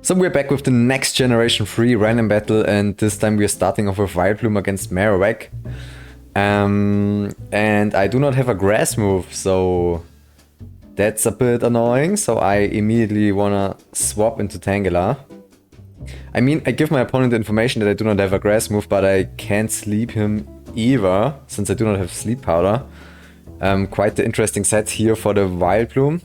So we're back with the next Generation 3 Random Battle, and this time we're starting off with Wildbloom against Marowak. And I do not have a grass move, so that's a bit annoying, so I immediately wanna swap into Tangela. I mean, I give my opponent information that I do not have a grass move, but I can't sleep him either, since I do not have sleep powder. Quite the interesting set here for the Wildbloom.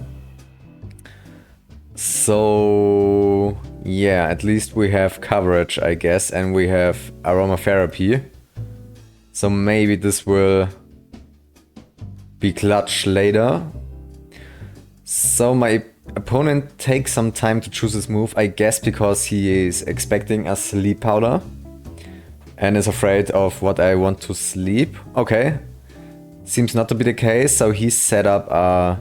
So yeah, at least we have coverage, I guess, and we have aromatherapy. So maybe this will be clutch later. So my opponent takes some time to choose his move, I guess because he is expecting a sleep powder and is afraid of what I want to sleep. Okay, seems not to be the case, so he set up a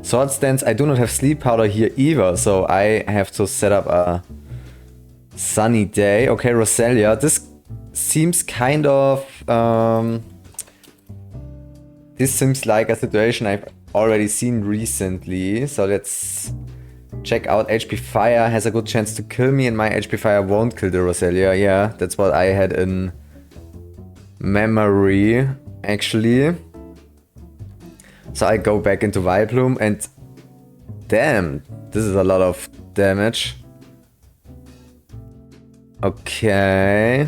sword stance. I do not have sleep powder here either, so I have to set up a sunny day. Okay, Roselia, this seems kind of this seems like a situation I've already seen recently, so let's check out. HP Fire has a good chance to kill me and my HP Fire won't kill the Roselia. Yeah, that's what I had in memory actually. So I go back into Wildbloom and damn, this is a lot of damage. Okay.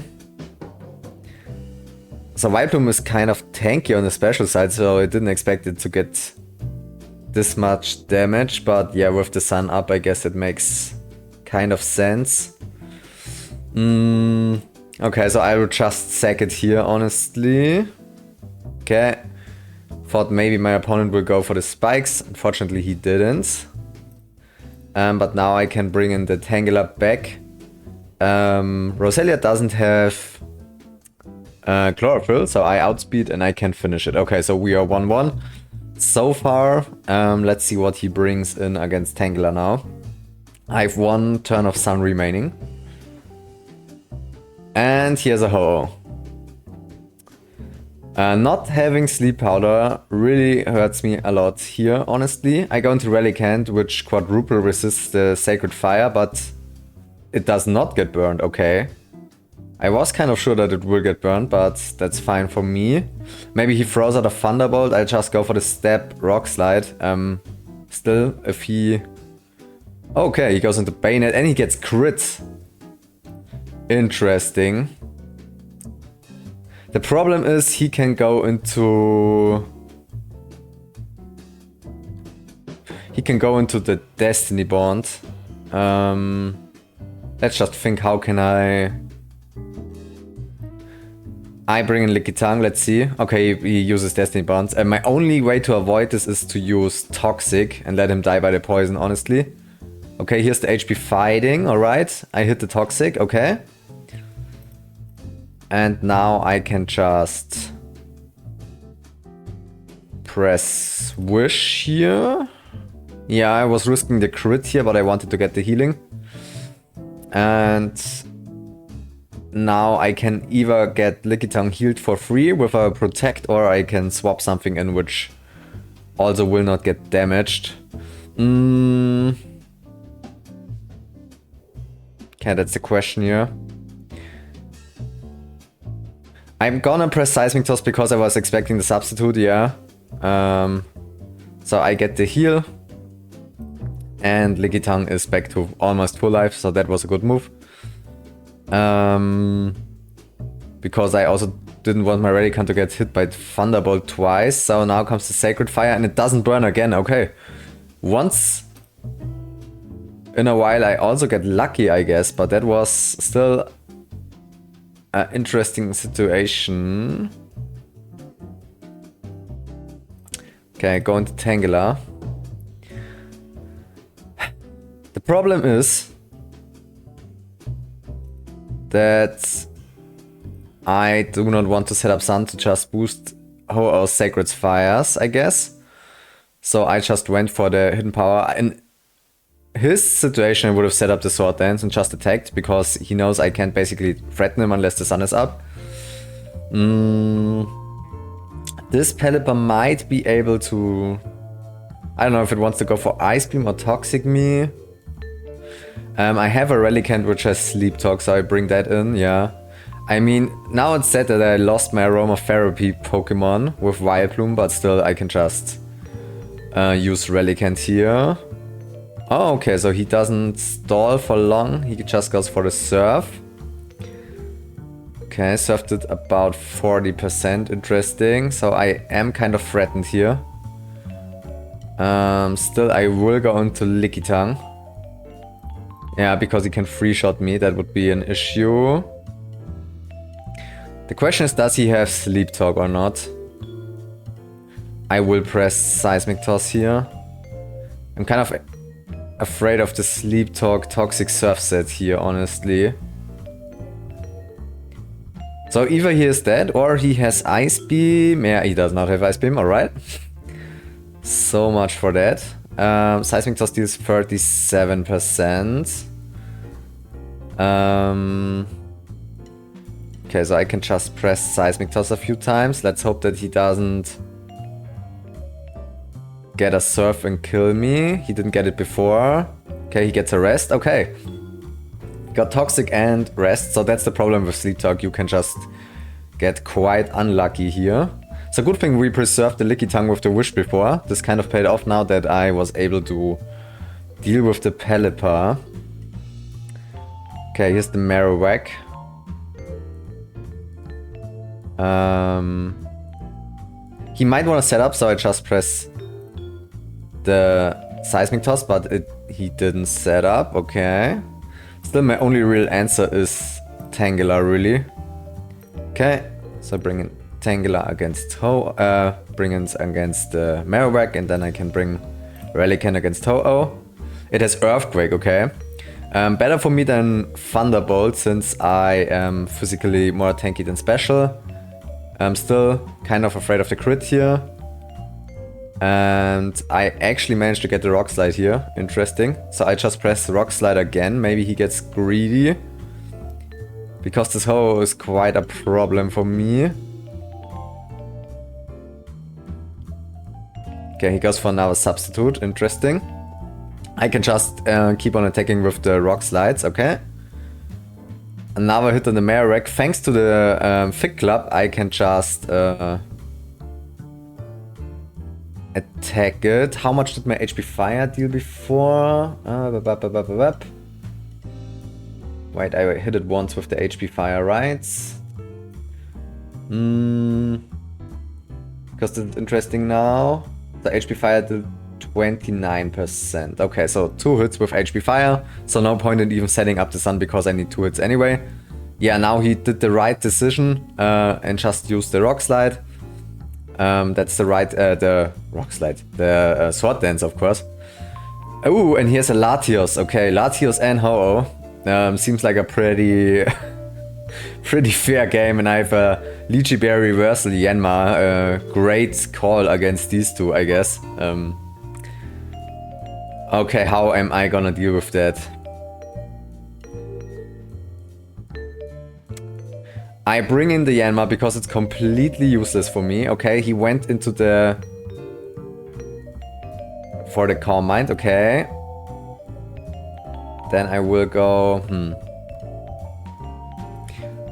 So Wildbloom is kind of tanky on the special side, so I didn't expect it to get this much damage, but yeah, with the sun up, I guess it makes kind of sense. Okay, so I will just sack it here, honestly. Okay. Thought maybe my opponent will go for the spikes. Unfortunately, he didn't. But now I can bring in the Tangela back. Roselia doesn't have chlorophyll, so I outspeed and I can finish it. Okay, so we are 1-1 so far. Let's see what he brings in against Tangela now. I have one turn of sun remaining. And here's a ho-oh. Not having sleep powder really hurts me a lot here, honestly. I go into Relic Hand, which quadruple resists the Sacred Fire, but it does not get burned, okay. I was kind of sure that it will get burned, but that's fine for me. Maybe he throws out a Thunderbolt, I just go for the Step Rock Slide. Still, if he... Okay, he goes into Bayonet and he gets crit. Interesting. The problem is he can go into... He can go into the Destiny Bond. Let's just think, how can I bring in Lickitung, let's see. Okay, he uses Destiny Bonds. My only way to avoid this is to use Toxic and let him die by the poison, honestly. Okay, here's the HP Fighting, alright. I hit the Toxic, okay. And now I can just press Wish here. Yeah, I was risking the crit here, but I wanted to get the healing. And now I can either get Lickitung healed for free with a Protect, or I can swap something in which also will not get damaged. Okay, that's the question here. I'm gonna press Seismic Toss because I was expecting the substitute, yeah. So I get the heal. And Lickitung is back to almost full life, so that was a good move. Because I also didn't want my Relicanth to get hit by Thunderbolt twice. So now comes the Sacred Fire and it doesn't burn again, okay. Once in a while I also get lucky, I guess, but that was still an interesting situation. Okay, go into Tangela. The problem is that I do not want to set up Sun to just boost Ho-Oh's Sacred Fires, I guess. So I just went for the Hidden Power. In his situation, I would have set up the Sword Dance and just attacked, because he knows I can't basically threaten him unless the sun is up. This Pelipper might be able to... I don't know if it wants to go for Ice Beam or Toxic Me. I have a Relicanth which has Sleep Talk, so I bring that in, yeah. I mean, now it's said that I lost my Aromatherapy Pokemon with Vileplume, but still I can just use Relicanth here. Oh, okay, so he doesn't stall for long, he just goes for the Surf. Okay, Surf did about 40%, interesting, so I am kind of threatened here. Still I will go into Lickitung. Yeah, because he can free-shot me, that would be an issue. The question is, does he have Sleep Talk or not? I will press Seismic Toss here. I'm kind of afraid of the Sleep Talk Toxic Surf set here, honestly. So either he is dead or he has Ice Beam. Yeah, he does not have Ice Beam, alright. So much for that. Seismic Toss deals 37%. Okay, so I can just press Seismic Toss a few times. Let's hope that he doesn't get a Surf and kill me. He didn't get it before. Okay, he gets a Rest. Okay. Got Toxic and Rest, so that's the problem with Sleep Talk. You can just get quite unlucky here. It's a good thing we preserved the Lickitung with the Wish before. This kind of paid off now that I was able to deal with the Pelipper. Okay, here's the Marowak. He might want to set up, so I just press the Seismic Toss, but he didn't set up. Okay. Still, my only real answer is Tangela, really. Okay, so bring in Tangela against bring in against Marowak, and then I can bring Relicanth against Ho-Oh. It has Earthquake, okay. Better for me than Thunderbolt, since I am physically more tanky than special. I'm still kind of afraid of the crit here. And I actually managed to get the Rock Slide here. Interesting. So I just press the Rock Slide again. Maybe he gets greedy. Because this Ho-Oh is quite a problem for me. Okay, he goes for another Substitute. Interesting. I can just keep on attacking with the Rock Slides. Okay. Another hit on the Marowak. Thanks to the Fig Club, I can just attack it. How much did my HP Fire deal before? Wait, I hit it once with the HP Fire, right? Because it's interesting now. The HP Fire did 29%. Okay, so 2 hits with HP Fire. So no point in even setting up the Sun because I need 2 hits anyway. Yeah, now he did the right decision and just used the Rock Slide. That's the right, the Rock Slide, the Sword Dance, of course. Oh, and here's a Latios. Okay, Latios and Ho-Oh. Seems like a pretty fair game, and I have a Lychee Reversal Yanma. Great call against these two, I guess. Okay, how am I gonna deal with that? I bring in the Yanma because it's completely useless for me. Okay, he went into the... for the Calm Mind, okay. Then I will go...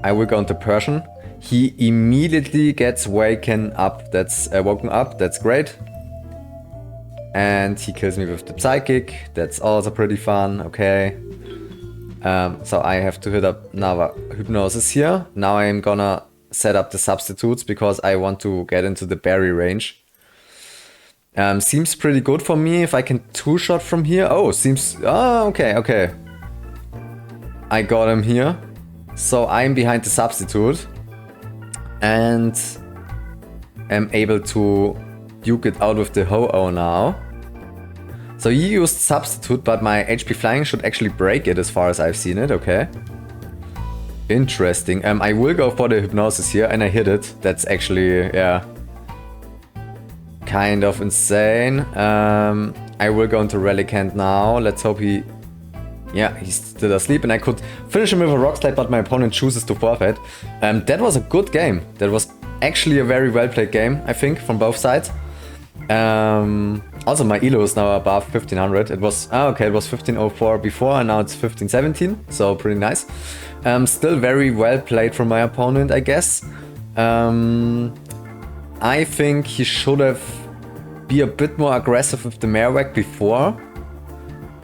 I will go into Persian. He immediately gets woken up. That's great. And he kills me with the Psychic. That's also pretty fun, okay. So I have to hit up another Hypnosis here. Now I'm gonna set up the substitutes because I want to get into the berry range. Seems pretty good for me if I can 2-shot from here. Oh, seems... Oh, okay. I got him here. So I'm behind the substitute. And am able to duke it out with the Ho-Oh now. So he used Substitute, but my HP Flying should actually break it as far as I've seen it, okay. Interesting. I will go for the Hypnosis here, and I hit it. That's actually, yeah, kind of insane. I will go into Relicanth now. Let's hope he... Yeah, he's still asleep, and I could finish him with a Rock Slide, but my opponent chooses to forfeit. That was a good game. That was actually a very well played game, I think, from both sides. Also, my elo is now above 1500. It was, okay, it was 1504 before, and now it's 1517, so pretty nice. Still very well played from my opponent, I guess. I think he should have be a bit more aggressive with the Marowak before.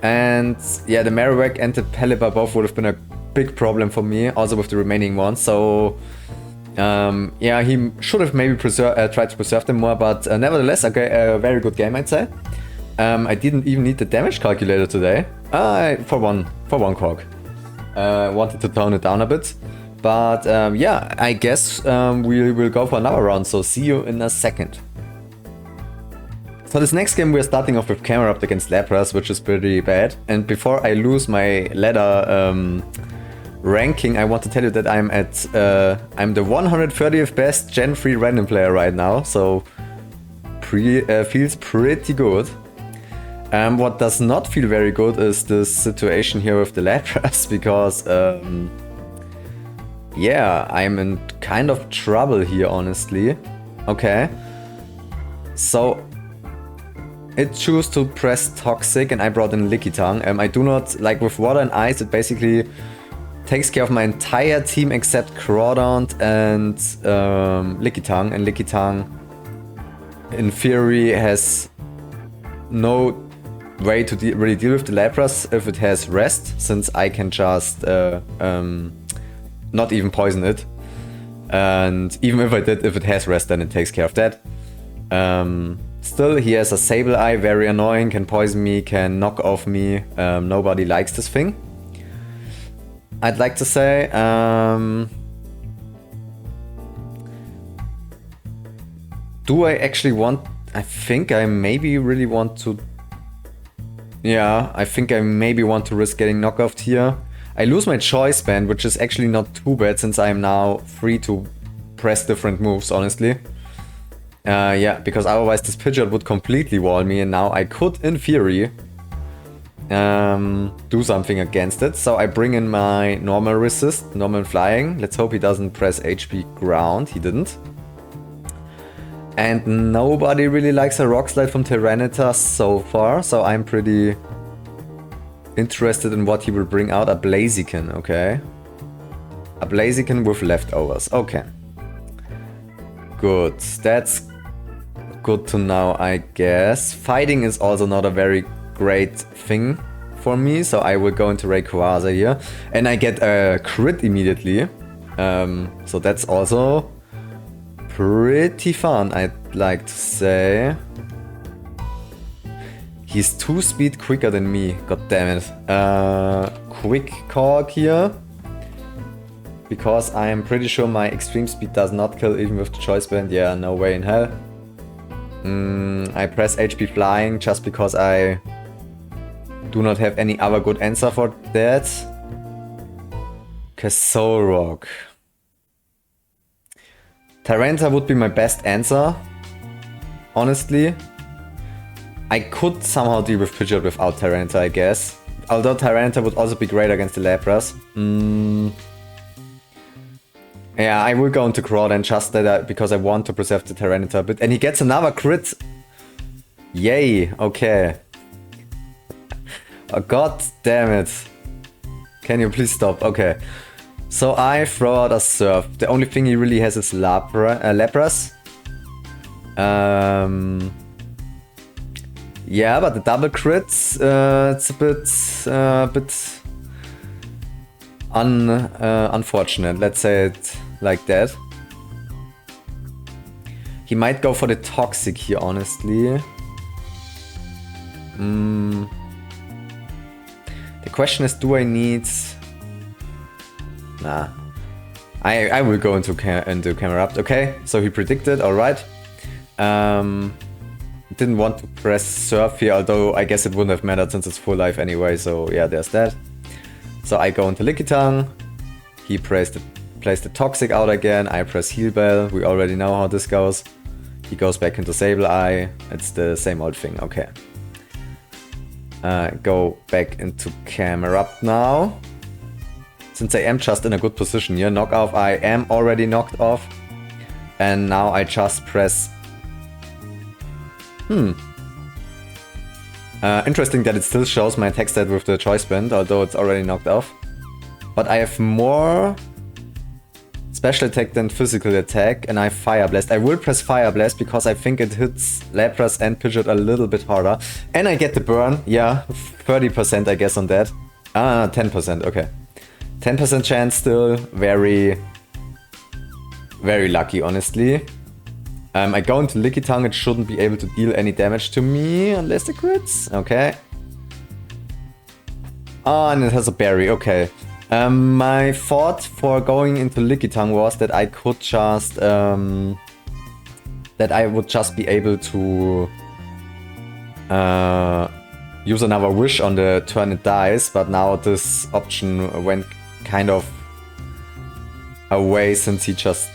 And yeah, the Marowak and the Pelipper both would have been a big problem for me, also with the remaining ones. So yeah, he should have maybe tried to preserve them more, but nevertheless, okay, a very good game, I'd say. I didn't even need the damage calculator today, for one cog. Wanted to tone it down a bit, but yeah, I guess we will go for another round, so see you in a second. So this next game we're starting off with Camerupt against Lapras, which is pretty bad, and before I lose my ladder ranking, I want to tell you that I'm the 130th best Gen 3 random player right now, so feels pretty good. What does not feel very good is this situation here with the Lapras, because yeah, I'm in kind of trouble here, honestly. Okay, so it chose to press Toxic and I brought in Lickitung. I do not, like with Water and Ice, it basically takes care of my entire team except Crawdaunt and Lickitung. And Lickitung, in theory, has no way to really deal with the Lapras if it has Rest, since I can just not even poison it. And even if I did, if it has Rest, then it takes care of that. Still, he has a Sableye, very annoying, can poison me, can knock off me. Nobody likes this thing, I'd like to say. Do I actually want... I think I maybe really want to... Yeah, I think I maybe want to risk getting knocked here. I lose my choice band, which is actually not too bad, since I am now free to press different moves, honestly. Yeah, because otherwise this Pidgeot would completely wall me, and now I could, in theory, do something against it. So I bring in my normal resist, normal flying. Let's hope he doesn't press HP ground. He didn't. And nobody really likes a Rock Slide from Tyranitar so far, so I'm pretty interested in what he will bring out. A Blaziken, okay. A Blaziken with leftovers, okay. Good, that's good to know, I guess. Fighting is also not a very great thing for me, so I will go into Rayquaza here. And I get a crit immediately, so that's also pretty fun, I'd like to say. He's 2 speed quicker than me, god damn it. Quick call here, because I am pretty sure my extreme speed does not kill even with the choice band. Yeah, no way in hell. I press HP flying just because I do not have any other good answer for that. Solrock. Tyranitar would be my best answer, honestly. I could somehow deal with Pidgeot without Tyranitar, I guess. Although Tyranitar would also be great against the Lapras. Yeah, I will go into Crawdaunt just that because I want to preserve the Tyranitar a bit. And he gets another crit! Yay, okay. Oh, god damn it. Can you please stop? Okay. So I throw out a Surf. The only thing he really has is Lapras. Yeah, but the double crits, it's a bit unfortunate, let's say it like that. He might go for the Toxic here, honestly. The question is, do I need... Nah. I will go into Camerupt. Okay, so he predicted, alright. Didn't want to press Surf here, although I guess it wouldn't have mattered since it's full life anyway, so yeah, there's that. So I go into Lickitung, he plays the Toxic out again, I press Heal Bell, we already know how this goes. He goes back into Sableye, it's the same old thing, okay. Go back into Camerupt now. Since I am just in a good position here, knock off, I am already knocked off. And now I just press... Interesting that it still shows my attack stat with the choice band, although it's already knocked off. But I have more special attack than physical attack, and I have Fire Blast. I will press Fire Blast because I think it hits Lapras and Pidgeot a little bit harder. And I get the burn, yeah, 30% I guess on that. 10%, okay. 10% chance still, very lucky, honestly. I go into Lickitung, it shouldn't be able to deal any damage to me, unless it crits, okay. Oh, and it has a berry, okay. My thought for going into Lickitung was that I could just, that I would just be able to use another wish on the turn it dies, but now this option went kind of away since he just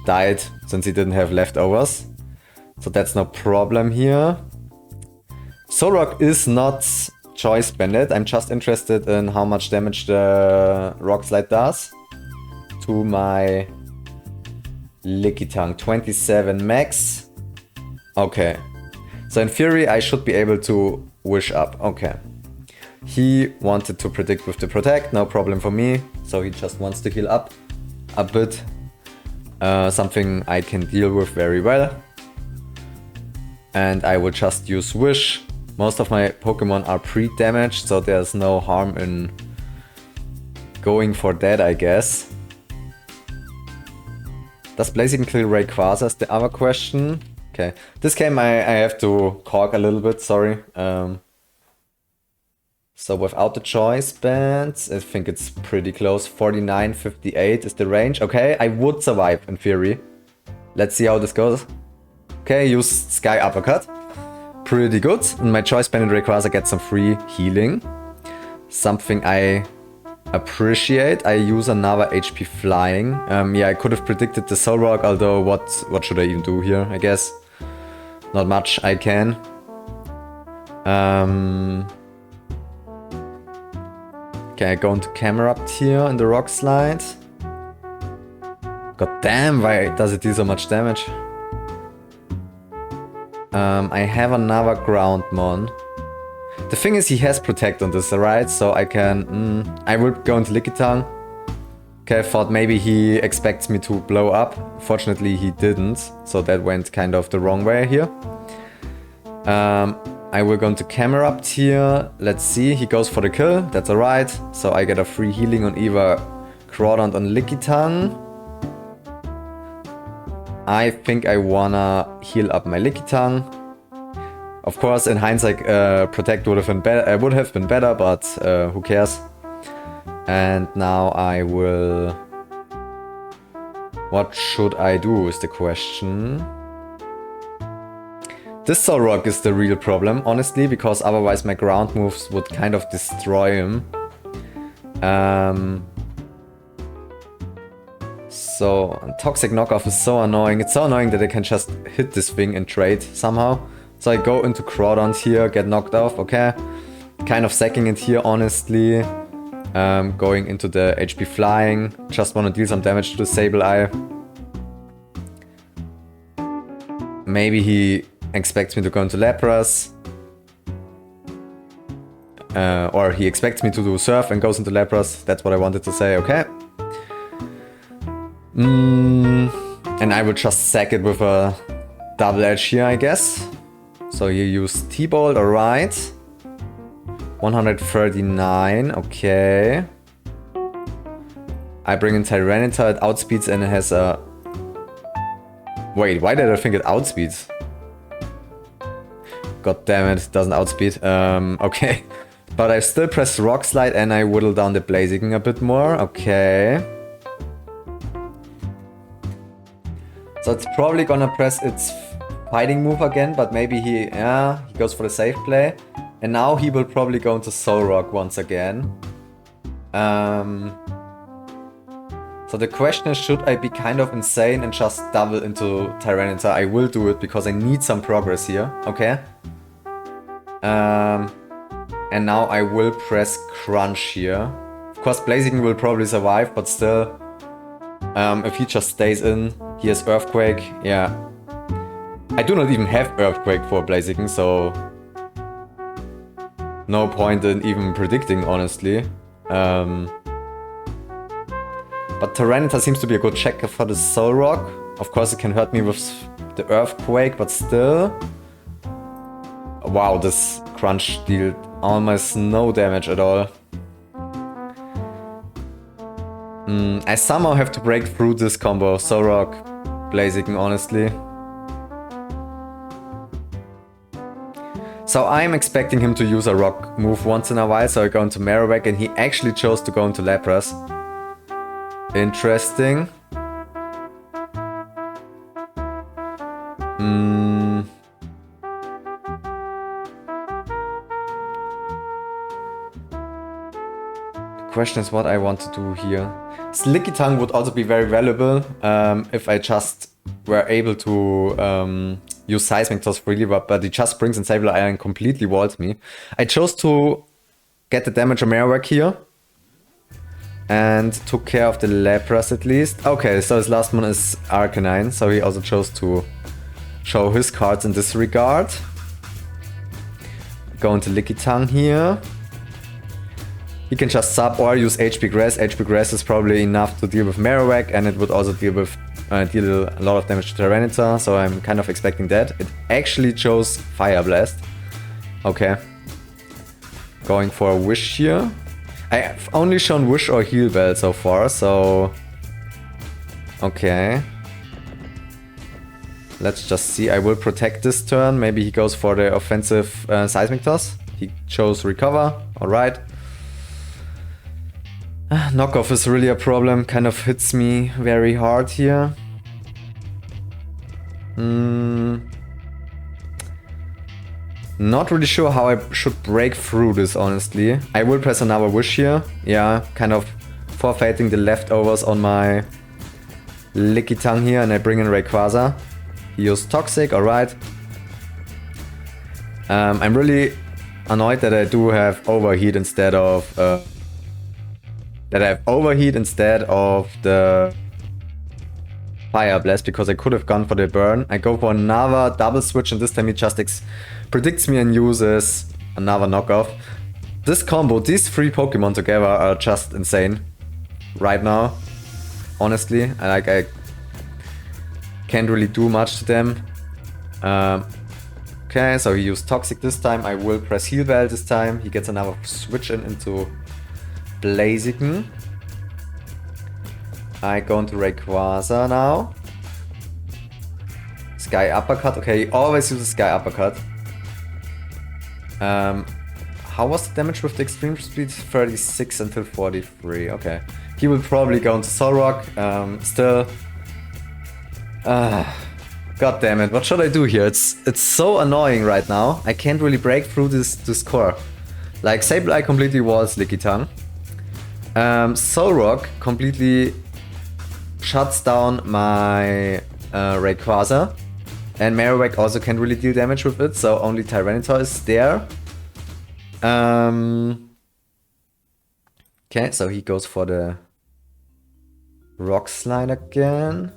died, since he didn't have leftovers. So that's no problem here. Solrock is not choice banded. I'm just interested in how much damage the Rock Slide does to my Lickitung. 27 max. Okay. So in theory I should be able to wish up. Okay. He wanted to predict with the protect, no problem for me. So he just wants to heal up a bit. Something I can deal with very well. And I will just use wish. Most of my Pokemon are pre-damaged, so there's no harm in going for that, I guess. Does Blazing kill Rayquaza is the other question. Okay, this game I have to cork a little bit, sorry. So without the choice bands, I think it's pretty close. 49, 58 is the range. Okay, I would survive in theory. Let's see how this goes. Okay, use Sky Uppercut. Pretty good. And my choice banded Rayquaza gets some free healing. Something I appreciate. I use another HP Flying. Yeah, I could have predicted the Solrock, although what should I even do here, I guess? Not much I can. Okay, I go into Camerupt here in the Rock Slide. God damn, why does it do so much damage? I have another Groundmon. The thing is, he has Protect on this, right? So I can... I will go into Lickitung. Okay, I thought maybe he expects me to blow up. Fortunately, he didn't. So that went kind of the wrong way here. I will go into Camerupt here. Let's see, he goes for the kill. That's alright. So I get a free healing on either Crawdaunt on Lickitung. I think I wanna heal up my Lickitung. Of course, in hindsight, Protect would have been better, but who cares? And now I will... What should I do is the question. This Solrock is the real problem, honestly, because otherwise my ground moves would kind of destroy him. So, Toxic Knockoff is so annoying. It's so annoying that I can just hit this thing and trade somehow. So I go into Crawdaunt here, get knocked off, okay. Kind of sacking it here, honestly. Going into the HP Flying. Just want to deal some damage to the Sableye. Maybe he expects me to go into Lapras. Or he expects me to do Surf and goes into Lapras. That's what I wanted to say, okay. And I will just sack it with a double edge here, I guess. So you use T-Bolt, alright. 139, okay. I bring in Tyranitar, it outspeeds and it has a... Wait, why did I think it outspeeds? God damn it, it doesn't outspeed. Okay. But I still press Rock Slide and I whittle down the Blaziken a bit more, okay. So it's probably gonna press its fighting move again, but maybe he goes for the safe play. And now he will probably go into Solrock once again. So the question is, should I be kind of insane and just double into Tyranitar? I will do it because I need some progress here, okay? And now I will press Crunch here. Of course, Blaziken will probably survive, but still, if he just stays in, he has Earthquake, yeah. I do not even have Earthquake for Blaziken, so no point in even predicting, honestly. But Tyranitar seems to be a good checker for the Soul Rock. Of course, it can hurt me with the Earthquake, but still. Wow, this Crunch dealt almost no damage at all. I somehow have to break through this combo. Soul Rock, Blaziken, honestly. So I'm expecting him to use a rock move once in a while, so I go into Marowak, and he actually chose to go into Lapras. Interesting. The question is what I want to do here. Slicky Tongue would also be very valuable if I just were able to use Seismic Toss freely, but he just brings in Sableye and completely walls me. I chose to get the damage on Marowak here and took care of the Lapras at least. Okay, so his last one is Arcanine, so he also chose to show his cards in this regard. Go into Licky Tongue here. He can just sub or use HP Grass. HP Grass is probably enough to deal with Marowak, and it would also deal a lot of damage to Tyranitar, so I'm kind of expecting that. It actually chose Fire Blast. Okay. Going for a Wish here. I've only shown Wish or Heal Bell so far, so... Okay. Let's just see. I will protect this turn. Maybe he goes for the offensive Seismic Toss. He chose Recover. Alright. Knockoff is really a problem. Kind of hits me very hard here. Not really sure how I should break through this, honestly. I will press another Wish here. Yeah, kind of forfeiting the leftovers on my Licky Tongue here, and I bring in Rayquaza. He used Toxic, alright. I'm really annoyed that I do have Overheat instead of... the Fire Blast, because I could have gone for the burn. I go for another double switch, and this time he just predicts me and uses another knockoff. This combo, these three Pokemon together are just insane right now. Honestly, I can't really do much to them. Okay, so he used Toxic this time. I will press Heal Bell this time. He gets another switch into Blaziken. I go into Rayquaza now. Sky Uppercut. Okay, he always uses Sky Uppercut. How was the damage with the Extreme Speed? 36 until 43. Okay. He will probably go into Solrock. Still. God damn it. What should I do here? It's so annoying right now. I can't really break through this core. Like, Sableye completely walls Licky Tongue. Solrock completely shuts down my Rayquaza, and Marowak also can't really deal damage with it, so only Tyranitar is there. Okay, so he goes for the Rock Slide again.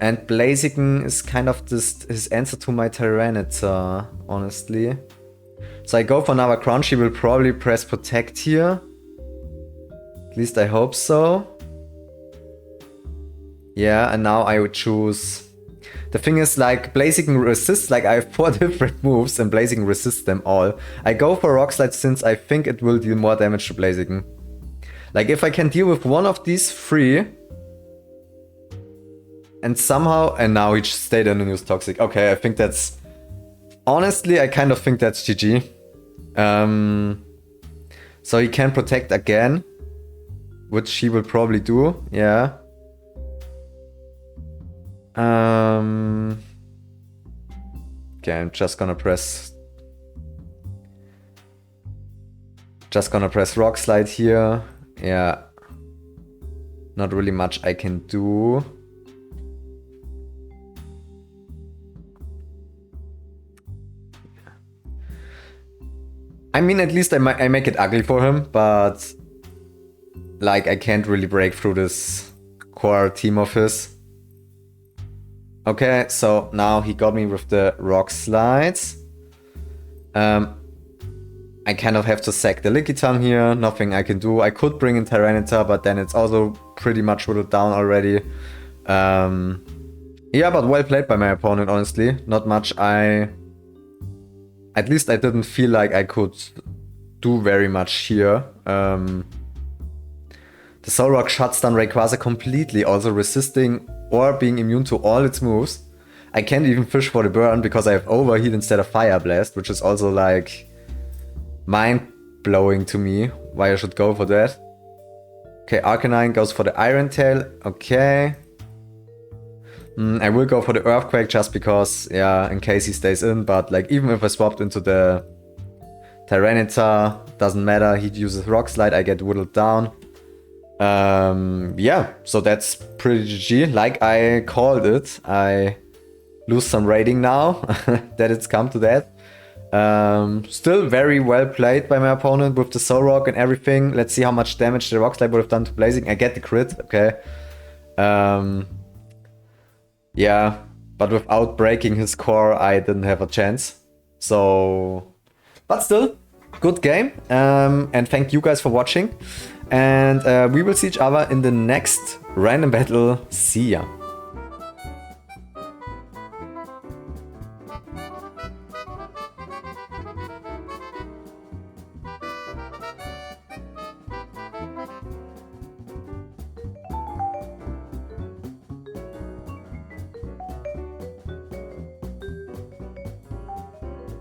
And Blaziken is kind of his answer to my Tyranitar, honestly. So I go for another Crunch. He will probably press Protect here. At least I hope so. Yeah, and now I would choose... The thing is, like, Blaziken resists, like, I have 4 different moves and Blaziken resists them all. I go for Rock Slide since I think it will deal more damage to Blaziken. Like, if I can deal with one of these 3... And somehow... And now he just stayed in and used Toxic. Okay, I think that's... Honestly, I kind of think that's GG. So he can Protect again. Which he will probably do, yeah. Okay, I'm just gonna press Rock Slide here. Yeah. Not really much I can do. I mean, at least I make it ugly for him, but... Like, I can't really break through this core team of his. Okay, so now he got me with the Rock Slides. I kind of have to sack the Lickitung here, nothing I can do. I could bring in Tyranitar, but then it's also pretty much whittled down already. Yeah, but well played by my opponent, honestly. Not much at least I didn't feel like I could do very much here. The Solrock shuts down Rayquaza completely, also resisting or being immune to all its moves. I can't even fish for the burn because I have Overheat instead of Fire Blast, which is also like mind-blowing to me why I should go for that. Okay, Arcanine goes for the Iron Tail. Okay. I will go for the Earthquake just because, yeah, in case he stays in, but like even if I swapped into the Tyranitar, doesn't matter, he uses Rock Slide, I get whittled down. Yeah, so that's pretty GG, like I called it. I lose some rating now that it's come to that. Still very well played by my opponent with the Solrock and everything. Let's see how much damage the Rock Slide would have done to Blazing. I get the crit, okay. Yeah, but without breaking his core, I didn't have a chance. So, but still, good game. And thank you guys for watching. And we will see each other in the next random battle. See ya.